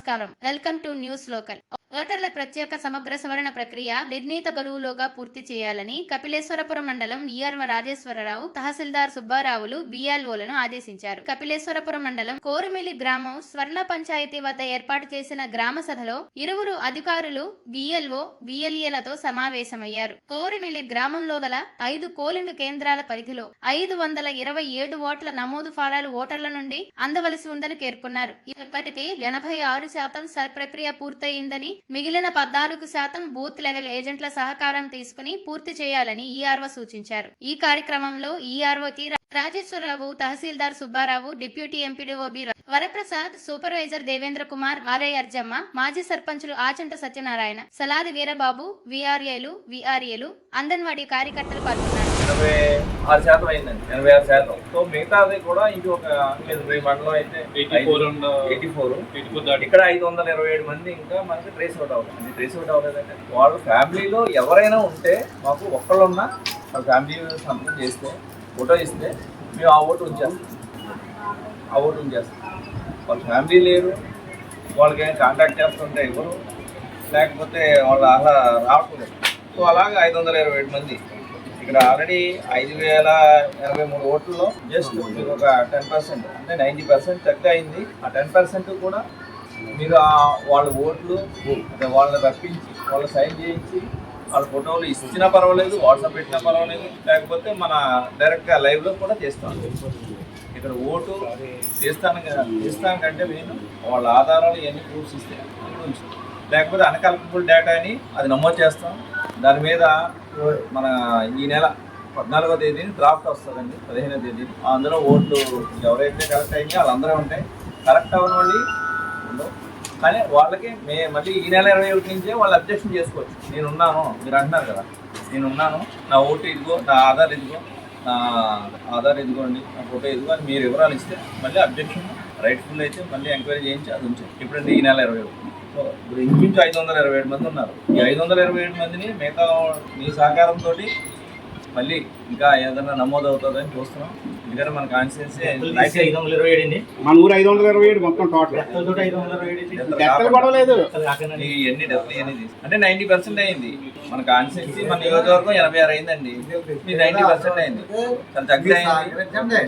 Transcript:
నమస్కారం. Welcome to news local. ఓటర్ల ప్రత్యేక సమగ్ర సవరణ ప్రక్రియ నిర్ణీత గడువులోగా పూర్తి చేయాలని కపిలేశ్వరపురం మండలం ఈఆర్వ రాజేశ్వరరావు, తహసీల్దార్ సుబ్బారావులు BLOలను ఆదేశించారు. కపిలేశ్వరపురం మండలం కోరుమిల్లి గ్రామం స్వర్ణ పంచాయతీ వద్ద ఏర్పాటు చేసిన గ్రామ సభలో ఇరువురు అధికారులు BLO, BLAలతో సమావేశమయ్యారు. కోరుమిల్లి గ్రామంలో గల 5 పోలింగ్ కేంద్రాల పరిధిలో 527 ఓట్ల నమోదు ఫారాలు ఓటర్ల నుండి అందవలసి ఉందని పేర్కొన్నారు. ఇప్పటికే 86% ప్రక్రియ పూర్తయిందని, మిగిలిన 14% బూత్ లెవెల్ ఏజెంట్ల సహకారం తీసుకుని పూర్తి చేయాలని ఈఆర్ఓ సూచించారు. ఈ కార్యక్రమంలో ఈఆర్ఓకి Rajeswararao, tahsildar Subbarao, deputy MPDO B Varaprasad, supervisor Devendra Kumar, ఆలయ అర్జమ్మ, మాజీ సర్పంచులు ఆచంట సత్యనారాయణ, సలాది వీరబాబు, VRAలు, అంగన్వాడీ కార్యకర్తలు పాల్గొన్నారు. 86% అయిందండి, 86%. సో మిగతాది కూడా ఇంకొక మండలం అయితే 84. ఇక్కడ 527 మంది ఇంకా మనకి ట్రేస్ అవుట్ అవుతుంది. ట్రేస్ అవుట్ అవ్వలేదంటే వాళ్ళ ఫ్యామిలీలో ఎవరైనా ఉంటే మాకు ఒక్కళ్ళున్నా వాళ్ళ ఫ్యామిలీ సంతకం చేస్తే, ఫోటో ఇస్తే మేము ఆ ఓటు ఉంచేస్తాం. వాళ్ళ ఫ్యామిలీ లేరు, వాళ్ళకి ఏం కాంటాక్ట్ చేస్తుంటే ఎవరు, లేకపోతే వాళ్ళ అలా రావట్లేదు. సో అలాగే 527 మంది ఇక్కడ ఆల్రెడీ 5083 ఓట్లలో జస్ట్ మీరు ఒక 10%, అంటే 90% తక్కువ అయింది. ఆ 10% కూడా మీరు వాళ్ళ ఓట్లు వాళ్ళని రప్పించి, వాళ్ళ సైన్ చేయించి, వాళ్ళ ఫోటోలు ఇచ్చినా పర్వాలేదు, వాట్సాప్ పెట్టినా పర్వాలేదు, లేకపోతే మన డైరెక్ట్గా లైవ్లో కూడా చేస్తాం. ఇక్కడ ఓటు చేస్తానికంటే నేను వాళ్ళ ఆధారాలు ఇవన్నీ ప్రూఫ్స్ ఇస్తే లేకపోతే అన్కల్పబుల్ డేటా అని అది నమోదు చేస్తాం. దాని మీద మన ఈ నెల 14వ తేదీని డ్రాఫ్ట్ వస్తుందండి, 15వ తేదీ. అందులో ఓట్లు ఎవరైతే కరెక్ట్ అయిందో వాళ్ళందరూ ఉంటాయి. కరెక్ట్ అవ్వని వాళ్ళు ఉండవు, కానీ వాళ్ళకి మళ్ళీ ఈ నెల 21 నుంచే వాళ్ళు అబ్జెక్షన్ చేసుకోవచ్చు. నేనున్నాను, మీరు అంటున్నారు కదా, నేనున్నాను, నా ఓటు ఇదిగో, నా ఆధార్ ఇదిగోండి, నా ఫోటో ఇదిగో అని మీరు వివరాలు ఇస్తే మళ్ళీ అబ్జెక్షన్ రైట్ఫుల్ అయితే మళ్ళీ ఎంక్వైరీ చేయించి అది ఉంచాం. ఇప్పుడంటే ఈ నెల 21. సో ఇప్పుడు ఇంచుమించు 527 మంది ఉన్నారు. ఈ 527 మందిని మిగతా మీ సహకారంతో మళ్ళీ ఇంకా ఏదైనా నమోదు అవుతుందని చూస్తున్నాం. ఎందుకంటే మన కాన్స్టిట్యున్సీ 527 మన ఊరు 527 మొత్తం టోటల్ ఎన్ని డెఫ్లీ అనేది అంటే 90% అయింది. మన కాన్స్టిట్యున్సీ మన నియోజకవర్గం 86 అయిందండి, మీ 90% అయింది. చాలా తగ్గి అయింది.